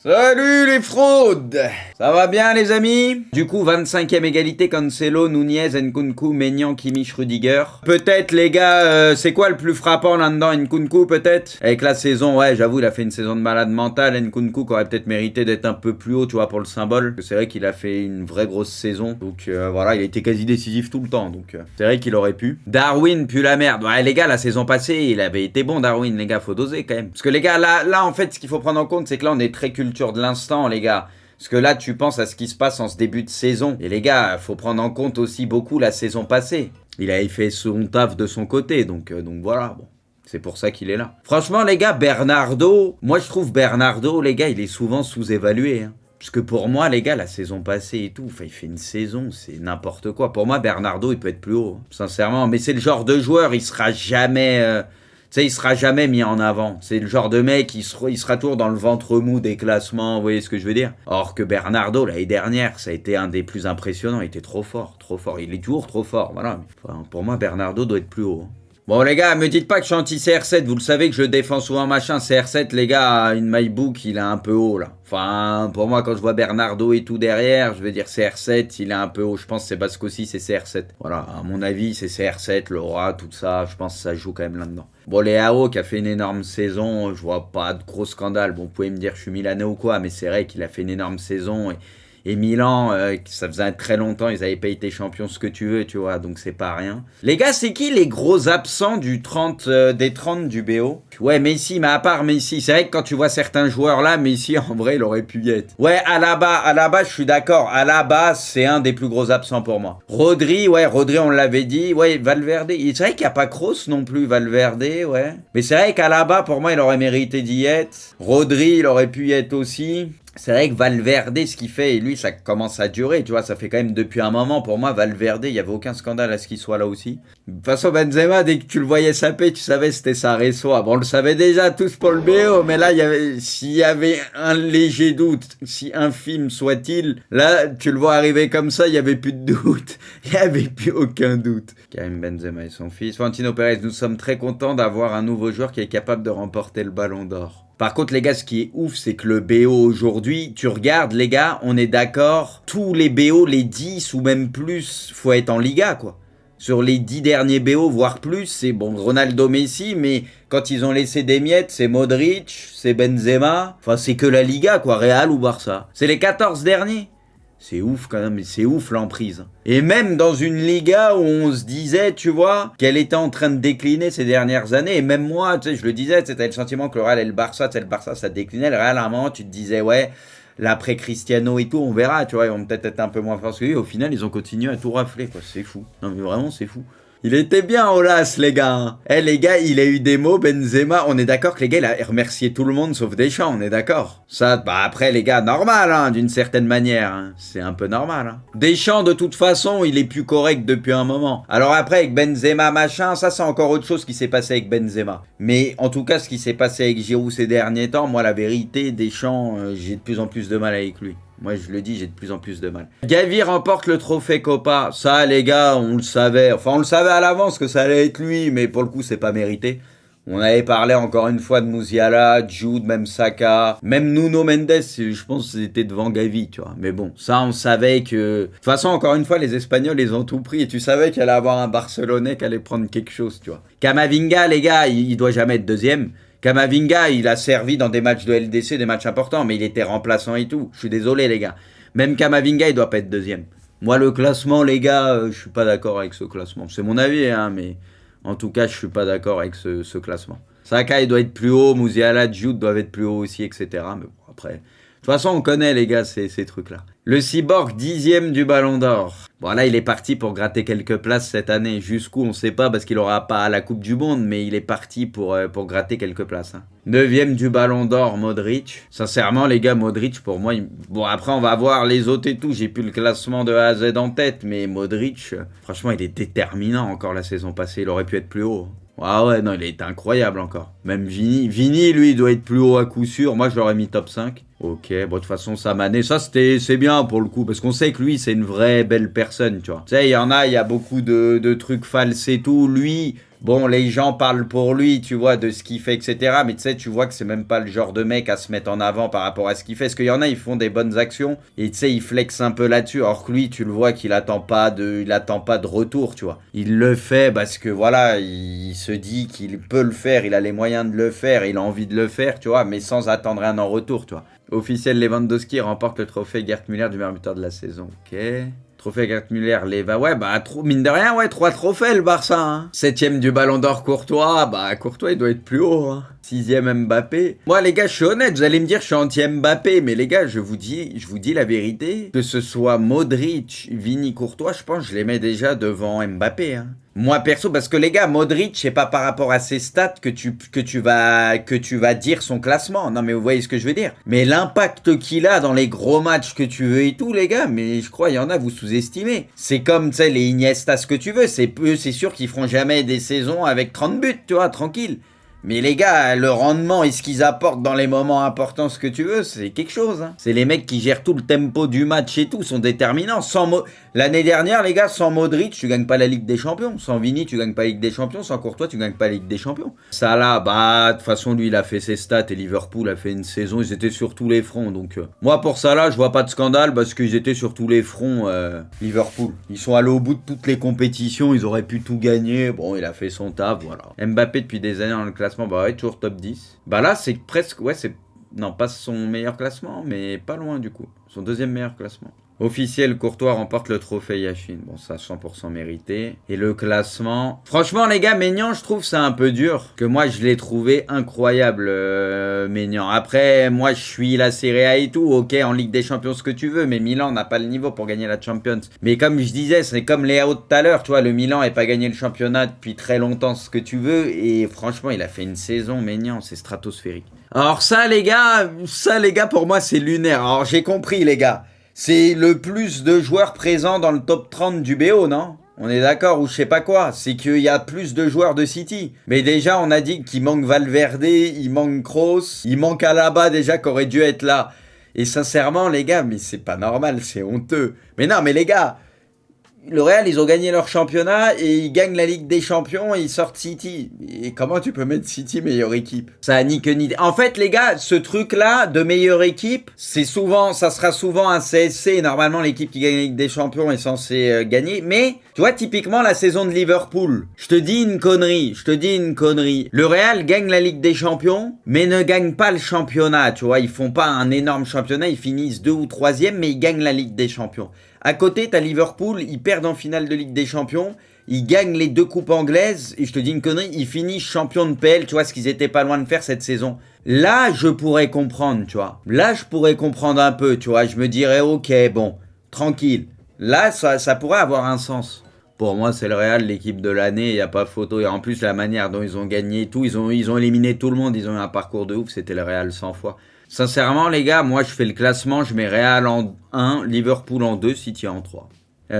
Salut les fraudes! Ça va bien les amis? Du coup, 25e égalité, Cancelo, Nunez, Nkunku, Maignan, Kimmich, Rudiger. Peut-être les gars, c'est quoi le plus frappant là-dedans? Nkunku peut-être? Avec la saison, ouais, j'avoue, il a fait une saison de malade mental. Nkunku qui aurait peut-être mérité d'être un peu plus haut, tu vois, pour le symbole. C'est vrai qu'il a fait une vraie grosse saison. Donc voilà, il a été quasi décisif tout le temps. Donc c'est vrai qu'il aurait pu. Darwin, pue la merde. Ouais les gars, la saison passée, il avait été bon Darwin, les gars, faut doser quand même. Parce que les gars, là en fait, ce qu'il faut prendre en compte, c'est que là, on est très culture de l'instant, les gars. Parce que là, tu penses à ce qui se passe en ce début de saison. Et les gars, faut prendre en compte aussi beaucoup la saison passée. Il avait fait son taf de son côté, donc voilà, bon. C'est pour ça qu'il est là. Franchement, les gars, Bernardo, moi je trouve Bernardo, les gars, il est souvent sous-évalué. Hein. Parce que pour moi, les gars, la saison passée et tout, enfin, il fait une saison, c'est n'importe quoi. Pour moi, Bernardo, il peut être plus haut, hein, sincèrement. Mais c'est le genre de joueur, il sera jamais... tu sais, il sera jamais mis en avant. C'est le genre de mec, il sera toujours dans le ventre mou des classements, vous voyez ce que je veux dire? Or que Bernardo, l'année dernière, ça a été un des plus impressionnants. Il était trop fort, trop fort. Il est toujours trop fort, voilà. Enfin, pour moi, Bernardo doit être plus haut. Hein. Bon les gars, me dites pas que je suis anti-CR7, vous le savez que je défends souvent machin. CR7, les gars, une MyBook, il est un peu haut là. Enfin, pour moi, quand je vois Bernardo et tout derrière, je veux dire CR7, il est un peu haut. Je pense que c'est parce qu'aussi c'est CR7. Voilà, à mon avis, c'est CR7, Laura, tout ça, je pense que ça joue quand même là-dedans. Bon, les AO qui a fait une énorme saison, je vois pas de gros scandale. Bon, vous pouvez me dire que je suis milanais ou quoi, mais c'est vrai qu'il a fait une énorme saison et Milan, ça faisait très longtemps, ils n'avaient pas été champions, ce que tu veux, tu vois, donc c'est pas rien. Les gars, c'est qui les gros absents du 30, des 30 du BO? Ouais, Messi, mais à part Messi, c'est vrai que quand tu vois certains joueurs là, Messi, en vrai, il aurait pu y être. Ouais, Alaba, je suis d'accord, Alaba, c'est un des plus gros absents pour moi. Rodri, on l'avait dit, ouais, Valverde, c'est vrai qu'il n'y a pas Kroos non plus, Valverde, ouais. Mais c'est vrai qu'Alaba, pour moi, il aurait mérité d'y être. Rodri, il aurait pu y être aussi. C'est vrai que Valverde, ce qu'il fait, et lui, ça commence à durer, tu vois, ça fait quand même depuis un moment. Pour moi, Valverde, il n'y avait aucun scandale à ce qu'il soit là aussi. De toute façon, Benzema, dès que tu le voyais saper, tu savais que c'était sa Ressoa. Bon, on le savait déjà tous pour le BO, mais là, s'il y avait un léger doute, si infime soit-il, là, tu le vois arriver comme ça, il n'y avait plus de doute. Il n'y avait plus aucun doute. Karim Benzema et son fils. Florentino Pérez, nous sommes très contents d'avoir un nouveau joueur qui est capable de remporter le Ballon d'Or. Par contre, les gars, ce qui est ouf, c'est que le BO aujourd'hui, tu regardes, les gars, on est d'accord, tous les BO, les 10 ou même plus, faut être en Liga, quoi. Sur les 10 derniers BO, voire plus, c'est bon, Ronaldo, Messi, mais quand ils ont laissé des miettes, c'est Modric, c'est Benzema, enfin, c'est que la Liga, quoi, Real ou Barça. C'est les 14 derniers. C'est ouf quand même, c'est ouf l'emprise. Et même dans une Liga où on se disait, tu vois, qu'elle était en train de décliner ces dernières années, et même moi, tu sais, je le disais, c'était le sentiment que le Real et le Barça, tu sais, le Barça ça déclinait, le Real à un moment tu te disais, ouais, l'après Cristiano et tout, on verra, tu vois, ils vont peut-être être un peu moins forts que lui, au final ils ont continué à tout rafler, quoi, c'est fou. Non mais vraiment c'est fou. Il était bien Olas, les gars. Hein. Eh, les gars, il a eu des mots, Benzema. On est d'accord que les gars, il a remercié tout le monde sauf Deschamps, on est d'accord. Ça, bah après, les gars, normal, hein, d'une certaine manière. Hein. C'est un peu normal. Hein. Deschamps, de toute façon, il est plus correct depuis un moment. Alors après, avec Benzema, machin, ça, c'est encore autre chose qui s'est passé avec Benzema. Mais en tout cas, ce qui s'est passé avec Giroud ces derniers temps, moi, la vérité, Deschamps, j'ai de plus en plus de mal avec lui. Moi, je le dis, j'ai de plus en plus de mal. Gavi remporte le trophée Copa. Ça, les gars, on le savait. Enfin, on le savait à l'avance que ça allait être lui, mais pour le coup, c'est pas mérité. On avait parlé encore une fois de Musiala, Jude, même Saka, même Nuno Mendes, je pense que c'était devant Gavi, tu vois. Mais bon, ça, on savait que... De toute façon, encore une fois, les Espagnols, ils ont tout pris. Et tu savais qu'il allait avoir un Barcelonais qui allait prendre quelque chose, tu vois. Camavinga, les gars, il doit jamais être deuxième. Camavinga, il a servi dans des matchs de LDC, des matchs importants, mais il était remplaçant et tout. Je suis désolé, les gars. Même Camavinga, il doit pas être deuxième. Moi, le classement, les gars, je suis pas d'accord avec ce classement. C'est mon avis, hein, mais en tout cas, je suis pas d'accord avec ce classement. Saka, il doit être plus haut. Musiala, Jude doivent être plus haut aussi, etc. Mais bon, après... De toute façon, on connaît, les gars, ces trucs-là. Le Cyborg, 10e du Ballon d'Or. Bon, là, il est parti pour gratter quelques places cette année. Jusqu'où, on ne sait pas, parce qu'il n'aura pas la Coupe du Monde, mais il est parti pour gratter quelques places. Hein. 9e du Ballon d'Or, Modric. Sincèrement, les gars, Modric, pour moi... Bon, après, on va voir les autres et tout. J'ai plus le classement de A à Z en tête, mais Modric, franchement, il est déterminant encore la saison passée. Il aurait pu être plus haut. Ah ouais, non, il est incroyable encore. Même Vini, lui, il doit être plus haut à coup sûr. Moi, je l'aurais mis top 5. Ok, bon, de toute façon, Samané, ça, c'est bien pour le coup, parce qu'on sait que lui, c'est une vraie belle personne, tu vois. Tu sais, il y a beaucoup de trucs falses et tout. Lui, bon, les gens parlent pour lui, tu vois, de ce qu'il fait, etc. Mais tu sais, tu vois que c'est même pas le genre de mec à se mettre en avant par rapport à ce qu'il fait. Parce qu'il y en a, ils font des bonnes actions, et tu sais, ils flexent un peu là-dessus. Alors que lui, tu le vois qu'il il attend pas de retour, tu vois. Il le fait parce que, voilà, il se dit qu'il peut le faire, il a les moyens de le faire, il a envie de le faire, tu vois, mais sans attendre rien en retour, tu vois. Officiel, Lewandowski remporte le trophée Gerd Müller du meilleur buteur de la saison. Ok. Trophée Gerd Müller, ouais, bah, mine de rien, ouais, 3 trophées le Barça. Hein. 7ème du Ballon d'Or Courtois, bah, Courtois, il doit être plus haut. Hein. 6ème Mbappé. Moi, les gars, je suis honnête, vous allez me dire, je suis anti-Mbappé, mais les gars, je vous dis la vérité. Que ce soit Modric, Vini, Courtois, je pense que je les mets déjà devant Mbappé. Hein. Moi perso, parce que les gars, Modric, c'est pas par rapport à ses stats que tu vas dire son classement. Non mais vous voyez ce que je veux dire. Mais l'impact qu'il a dans les gros matchs que tu veux et tout, les gars, mais je crois il y en a vous sous-estimez. C'est comme tu sais les Iniesta ce que tu veux, c'est sûr qu'ils feront jamais des saisons avec 30 buts, tu vois, tranquille. Mais les gars, le rendement et ce qu'ils apportent dans les moments importants, ce que tu veux, c'est quelque chose. Hein. C'est les mecs qui gèrent tout le tempo du match et tout, sont déterminants. L'année dernière, les gars, sans Modric, tu gagnes pas la Ligue des Champions. Sans Vini, tu gagnes pas la Ligue des Champions. Sans Courtois, tu gagnes pas la Ligue des Champions. Ça là, bah, de toute façon, lui, il a fait ses stats et Liverpool a fait une saison. Ils étaient sur tous les fronts. Donc, moi, pour ça là, je vois pas de scandale parce qu'ils étaient sur tous les fronts, Liverpool. Ils sont allés au bout de toutes les compétitions. Ils auraient pu tout gagner. Bon, il a fait son taf, voilà. Mbappé, depuis des années dans le classement, bah ouais, toujours top 10. Bah là, c'est presque, ouais, c'est, non, pas son meilleur classement, mais pas loin du coup. Son 2e meilleur classement. Officiel, Courtois remporte le trophée Yashin. Bon, ça, 100% mérité. Et le classement... Franchement, les gars, Maignan, je trouve ça un peu dur. Que moi, je l'ai trouvé incroyable, Maignan. Après, moi, je suis la Serie A et tout. Ok, en Ligue des Champions, ce que tu veux. Mais Milan n'a pas le niveau pour gagner la Champions. Mais comme je disais, c'est comme Léo tout à l'heure. Tu vois, le Milan n'a pas gagné le championnat depuis très longtemps, ce que tu veux. Et franchement, il a fait une saison, Maignan. C'est stratosphérique. Alors ça, les gars, pour moi, c'est lunaire. Alors, j'ai compris, les gars. C'est le plus de joueurs présents dans le top 30 du BO, non? On est d'accord ou je sais pas quoi. C'est qu'il y a plus de joueurs de City. Mais déjà, on a dit qu'il manque Valverde, il manque Kroos, il manque Alaba déjà qui aurait dû être là. Et sincèrement, les gars, mais c'est pas normal, c'est honteux. Mais non, mais les gars, le Real, ils ont gagné leur championnat et ils gagnent la Ligue des Champions et ils sortent City. Et comment tu peux mettre City meilleure équipe? Ça a ni queue ni... En fait, les gars, ce truc-là de meilleure équipe, ça sera souvent un CSC. Et normalement, l'équipe qui gagne la Ligue des Champions est censée gagner. Mais, tu vois, typiquement, la saison de Liverpool. Je te dis une connerie. Le Real gagne la Ligue des Champions, mais ne gagne pas le championnat, tu vois. Ils font pas un énorme championnat. Ils finissent 2 ou 3e, mais ils gagnent la Ligue des Champions. À côté, t'as Liverpool, ils perdent en finale de Ligue des Champions, ils gagnent les 2 coupes anglaises, et je te dis une connerie, ils finissent champions de PL, tu vois, ce qu'ils étaient pas loin de faire cette saison. Là, je pourrais comprendre, tu vois. Là, je pourrais comprendre un peu, tu vois. Je me dirais, ok, bon, tranquille. Là, ça pourrait avoir un sens. Pour moi, c'est le Real, l'équipe de l'année, il n'y a pas photo. Et en plus, la manière dont ils ont gagné tout, ils ont éliminé tout le monde, ils ont eu un parcours de ouf, c'était le Real 100 fois. Sincèrement, les gars, moi, je fais le classement, je mets Real en 1, Liverpool en 2, City en 3.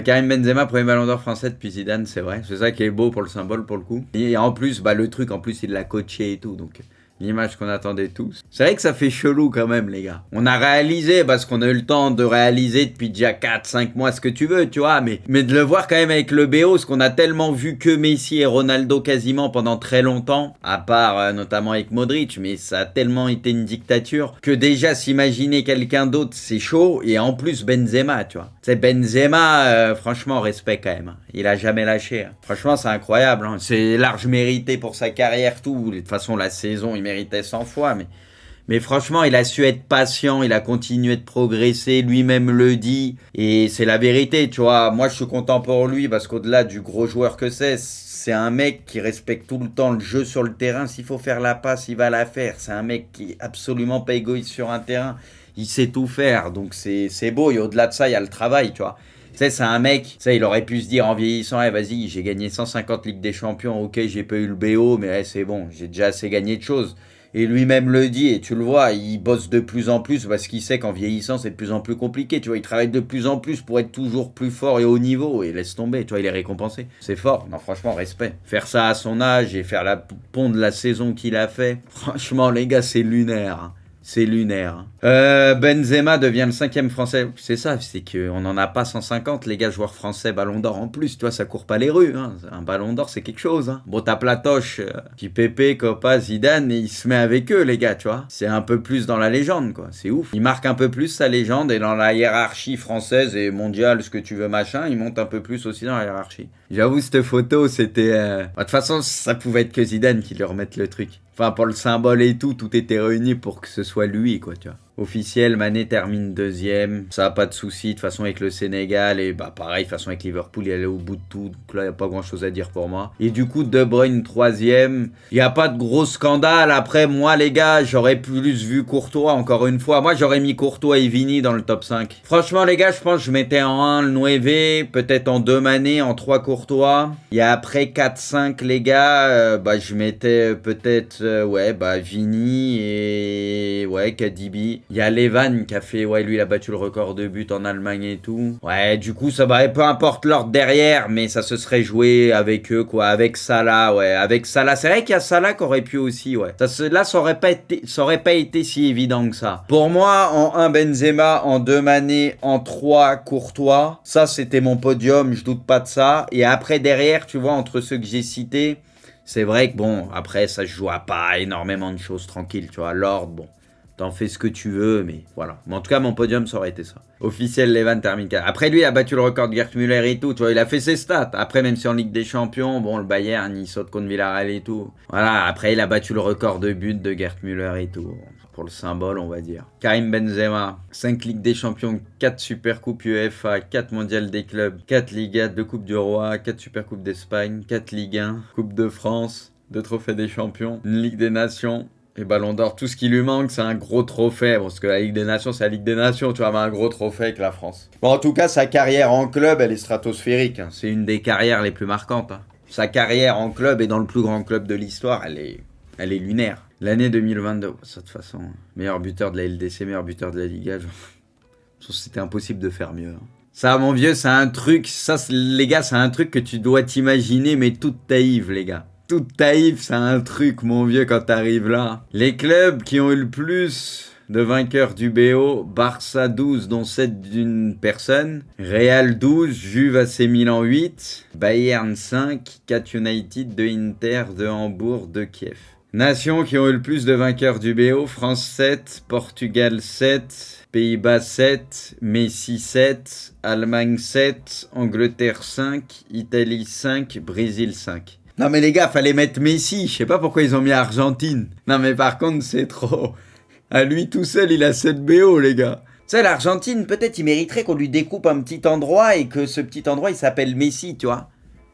Karim Benzema, premier ballon d'or français depuis Zidane, c'est vrai. C'est ça qui est beau pour le symbole, pour le coup. Et en plus, bah, le truc, en plus, il l'a coaché et tout, donc... L'image qu'on attendait tous. C'est vrai que ça fait chelou quand même, les gars. On a réalisé, parce qu'on a eu le temps de réaliser depuis déjà 4-5 mois ce que tu veux, tu vois. Mais de le voir quand même avec le BO, ce qu'on a tellement vu que Messi et Ronaldo quasiment pendant très longtemps, à part notamment avec Modric, mais ça a tellement été une dictature, que déjà s'imaginer quelqu'un d'autre, c'est chaud. Et en plus, Benzema, tu vois. C'est Benzema, franchement, respect quand même. Il a jamais lâché. Hein. Franchement, c'est incroyable. Hein. C'est large mérité pour sa carrière, tout. De toute façon, la saison, il méritait 100 fois, mais franchement, il a su être patient, il a continué de progresser, lui-même le dit, et c'est la vérité, tu vois. Moi, je suis content pour lui, parce qu'au-delà du gros joueur que c'est un mec qui respecte tout le temps le jeu sur le terrain. S'il faut faire la passe, il va la faire. C'est un mec qui est absolument pas égoïste sur un terrain. Il sait tout faire, donc c'est beau, et au-delà de ça, il y a le travail, tu vois. Tu sais, c'est un mec, tu sais, il aurait pu se dire en vieillissant, vas-y, j'ai gagné 150 Ligues des Champions, ok, j'ai pas eu le BO, mais c'est bon, j'ai déjà assez gagné de choses. Et lui-même le dit, et tu le vois, il bosse de plus en plus parce qu'il sait qu'en vieillissant, c'est de plus en plus compliqué. Tu vois, il travaille de plus en plus pour être toujours plus fort et haut niveau, et laisse tomber, tu vois, il est récompensé. C'est fort, non, franchement, respect. Faire ça à son âge et faire la pont de la saison qu'il a fait, franchement, les gars, c'est lunaire. Hein. C'est lunaire. Hein. Benzema devient le 5e français. C'est ça, c'est qu'on n'en a pas 150, les gars, joueurs français, ballon d'or en plus. Tu vois, ça court pas les rues. Hein. Un ballon d'or, c'est quelque chose. Hein. Bon, t'as Platoche, puis Pépé, Copa, Zidane, et il se met avec eux, les gars, tu vois. C'est un peu plus dans la légende, quoi. C'est ouf. Il marque un peu plus sa légende, et dans la hiérarchie française et mondiale, ce que tu veux, machin, il monte un peu plus aussi dans la hiérarchie. J'avoue, cette photo, c'était... De toute façon, ça pouvait être que Zidane qui lui remette le truc. Enfin, pour le symbole et tout était réuni pour que ce soit lui, quoi, tu vois. Officiel, Mané termine 2e. Ça a pas de souci, de toute façon, avec le Sénégal. Et bah, pareil, de toute façon, avec Liverpool, il allait au bout de tout. Donc là, il n'y a pas grand chose à dire pour moi. Et du coup, De Bruyne 3e. Il n'y a pas de gros scandale. Après, moi, les gars, j'aurais plus vu Courtois, encore une fois. Moi, j'aurais mis Courtois et Vini dans le top 5. Franchement, les gars, je pense que je mettais en 1 le Nueve, peut-être en 2 Mané, en 3 Courtois. Et après 4-5, les gars, je mettais peut-être, Vini et, Kadibi. Il y a Levan qui a fait, lui, il a battu le record de buts en Allemagne et tout. Ouais, du coup, ça va, peu importe l'ordre derrière, mais ça se serait joué avec eux, quoi. Avec Salah, avec Salah. C'est vrai qu'il y a Salah qui aurait pu aussi, ça aurait pas été si évident que ça. Pour moi, en 1, Benzema, en 2, Mané, en 3, Courtois. Ça, c'était mon podium, je doute pas de ça. Et après, derrière, tu vois, entre ceux que j'ai cités, c'est vrai que bon, après, ça se joue à pas énormément de choses tranquilles, tu vois. L'ordre, bon, t'en fais ce que tu veux, mais voilà. Mais en tout cas, mon podium, ça aurait été ça. Officiel, Levan termine 4. Après, lui, il a battu le record de Gerd Müller et tout, tu vois, il a fait ses stats. Après, même si en Ligue des Champions, bon, le Bayern, il saute contre Villarreal et tout. Voilà, après, il a battu le record de buts de Gerd Müller et tout. Pour le symbole, on va dire. Karim Benzema, 5 Ligues des Champions, 4 Supercoupes UEFA, 4 Mondiales des clubs, 4 Ligas, 2 Coupes du Roi, 4 Supercoupes d'Espagne, 4 Ligue 1, Coupe de France, 2 Trophées des Champions, une Ligue des Nations et Ballon d'Or. Tout ce qui lui manque, c'est un gros trophée. Parce que la Ligue des Nations, c'est la Ligue des Nations, tu vois, mais un gros trophée avec la France. Bon, en tout cas, sa carrière en club, elle est stratosphérique. Hein. C'est une des carrières les plus marquantes. Hein. Sa carrière en club et dans le plus grand club de l'histoire, elle est lunaire. L'année 2022, ça de toute façon, meilleur buteur de la LDC, meilleur buteur de la Liga, c'était impossible de faire mieux. Hein. Ça, mon vieux, c'est un truc, ça, les gars, c'est un truc que tu dois t'imaginer, mais toute taïve, les gars. Toute taïve, c'est un truc, mon vieux, quand t'arrives là. Les clubs qui ont eu le plus de vainqueurs du BO, Barça 12, dont 7 d'une personne, Real 12, Juve AC Milan 8, Bayern 5, 4 United, 2 Inter, 2 Hambourg, 2 Kiev. Nations qui ont eu le plus de vainqueurs du BO, France 7, Portugal 7, Pays-Bas 7, Messi 7, Allemagne 7, Angleterre 5, Italie 5, Brésil 5. Non mais les gars, fallait mettre Messi, je sais pas pourquoi ils ont mis Argentine. Non mais par contre, c'est trop. À lui tout seul, il a 7 BO, les gars. Tu sais, l'Argentine, peut-être il mériterait qu'on lui découpe un petit endroit et que ce petit endroit, il s'appelle Messi, tu vois.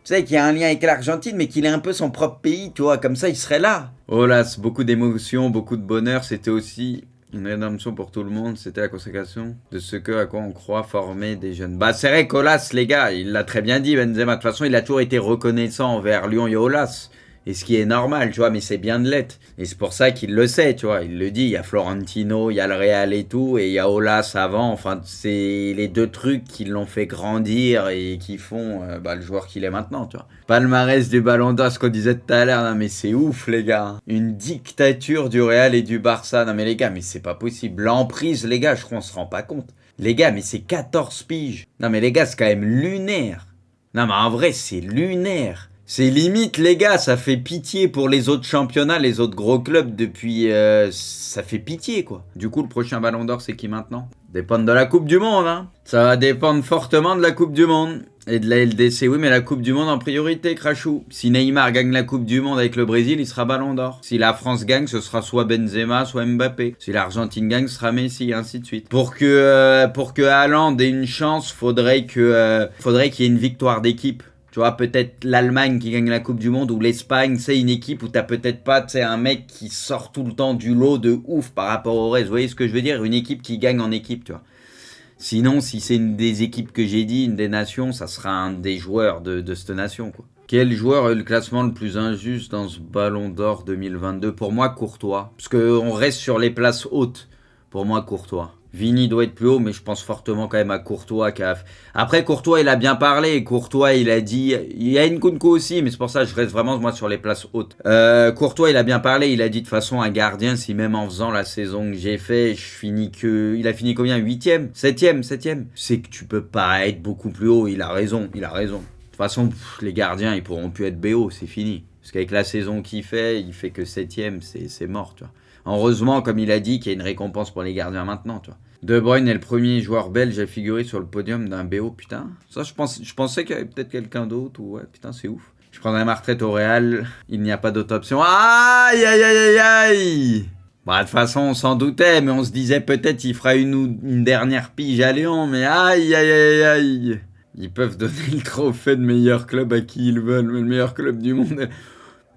Tu sais, qu'il y a un lien avec l'Argentine, mais qu'il ait un peu son propre pays, tu vois, comme ça, il serait là. Oh là, c'est beaucoup d'émotions, beaucoup de bonheur. C'était aussi une rédemption pour tout le monde. C'était la consécration de ce à quoi on croit former des jeunes. Bah, c'est vrai qu'Olas, les gars, il l'a très bien dit, Benzema. De toute façon, il a toujours été reconnaissant envers Lyon et Olas. Et ce qui est normal, tu vois, mais c'est bien de l'être. Et c'est pour ça qu'il le sait, tu vois. Il le dit, il y a Florentino, il y a le Real et tout, et il y a Olas avant. Enfin, c'est les deux trucs qui l'ont fait grandir et qui font le joueur qu'il est maintenant, tu vois. Palmarès du Ballon d'Or, ce qu'on disait tout à l'heure, non mais c'est ouf, les gars. Une dictature du Real et du Barça. Non mais les gars, mais c'est pas possible. L'emprise, les gars, je crois qu'on se rend pas compte. Les gars, mais c'est 14 piges. Non mais les gars, c'est quand même lunaire. Non mais en vrai, c'est lunaire. C'est limite, les gars, ça fait pitié pour les autres championnats, les autres gros clubs depuis... ça fait pitié, quoi. Du coup, le prochain Ballon d'Or, c'est qui maintenant ? Dépendre de la Coupe du Monde, hein. Ça va dépendre fortement de la Coupe du Monde. Et de la LDC, oui, mais la Coupe du Monde en priorité, Crachou. Si Neymar gagne la Coupe du Monde avec le Brésil, il sera Ballon d'Or. Si la France gagne, ce sera soit Benzema, soit Mbappé. Si l'Argentine gagne, ce sera Messi, et ainsi de suite. Pour que Haaland ait une chance, faudrait qu'il y ait une victoire d'équipe. Tu vois, peut-être l'Allemagne qui gagne la Coupe du Monde ou l'Espagne, c'est une équipe où t'as peut-être pas, tu sais, un mec qui sort tout le temps du lot de ouf par rapport au reste. Vous voyez ce que je veux dire ? Une équipe qui gagne en équipe, tu vois. Sinon, si c'est une des équipes que j'ai dit, une des nations, ça sera un des joueurs de cette nation, quoi. Quel joueur a eu le classement le plus injuste dans ce Ballon d'Or 2022 ? Pour moi, Courtois. Parce qu'on reste sur les places hautes. Pour moi, Courtois. Vini doit être plus haut, mais je pense fortement quand même à Courtois. Après, Courtois, il a bien parlé. Courtois, il a dit... Il y a Nkunku aussi, mais c'est pour ça que je reste vraiment, moi, sur les places hautes. Courtois, il a bien parlé. Il a dit de toute façon, un gardien, si même en faisant la saison que j'ai fait, je finis que... Il a fini combien? 8ème? 7ème? C'est que tu peux pas être beaucoup plus haut. Il a raison. De toute façon, les gardiens, ils pourront plus être BO. C'est fini. Parce qu'avec la saison qu'il fait, il fait que 7ème. C'est mort, tu vois. Heureusement, comme il a dit, qu'il y a une récompense pour les gardiens maintenant, tu vois. De Bruyne est le premier joueur belge à figurer sur le podium d'un BO, putain. Ça, je pensais qu'il y avait peut-être quelqu'un d'autre, ou ouais, putain, c'est ouf. Je prendrais ma retraite au Real, il n'y a pas d'autre option. Aïe, aïe, aïe, aïe, aïe. Bah, de toute façon, on s'en doutait, mais on se disait peut-être il fera une dernière pige à Lyon, mais aïe, aïe, aïe, aïe. Ils peuvent donner le trophée de meilleur club à qui ils veulent, mais le meilleur club du monde...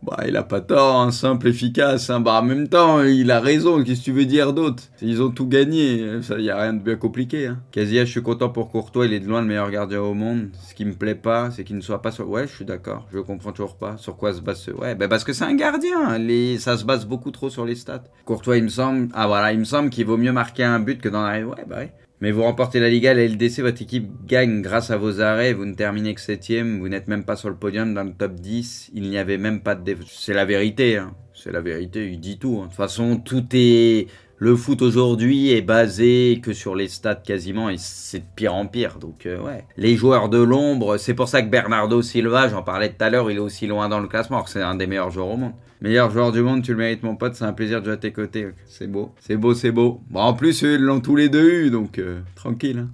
Bah, il a pas tort, hein, simple, efficace. Hein. Bah, en même temps, il a raison. Qu'est-ce que tu veux dire d'autre? Ils ont tout gagné. Ça, y a rien de bien compliqué. Hein. Casillas, je suis content pour Courtois. Il est de loin le meilleur gardien au monde. Ce qui me plaît pas, c'est qu'il ne soit pas sur. Ouais, je suis d'accord. Je comprends toujours pas. Sur quoi se base ce. Ouais, bah parce que c'est un gardien. Ça se base beaucoup trop sur les stats. Courtois, il me semble. Ah voilà, il me semble qu'il vaut mieux marquer un but que dans la. Ouais, bah ouais. Mais vous remportez la Liga, la LDC, votre équipe gagne grâce à vos arrêts, vous ne terminez que 7ème, vous n'êtes même pas sur le podium dans le top 10, il n'y avait même pas de C'est la vérité, hein. C'est la vérité, il dit tout. Hein. De toute façon, tout est... Le foot aujourd'hui est basé que sur les stats quasiment, et c'est de pire en pire. Donc ouais, les joueurs de l'ombre, c'est pour ça que Bernardo Silva, j'en parlais tout à l'heure, il est aussi loin dans le classement, alors que c'est un des meilleurs joueurs au monde. Meilleur joueur du monde, tu le mérites mon pote, c'est un plaisir de jouer à tes côtés. C'est beau. Bon, en plus, eux, ils l'ont tous les deux eu, donc tranquille. Hein.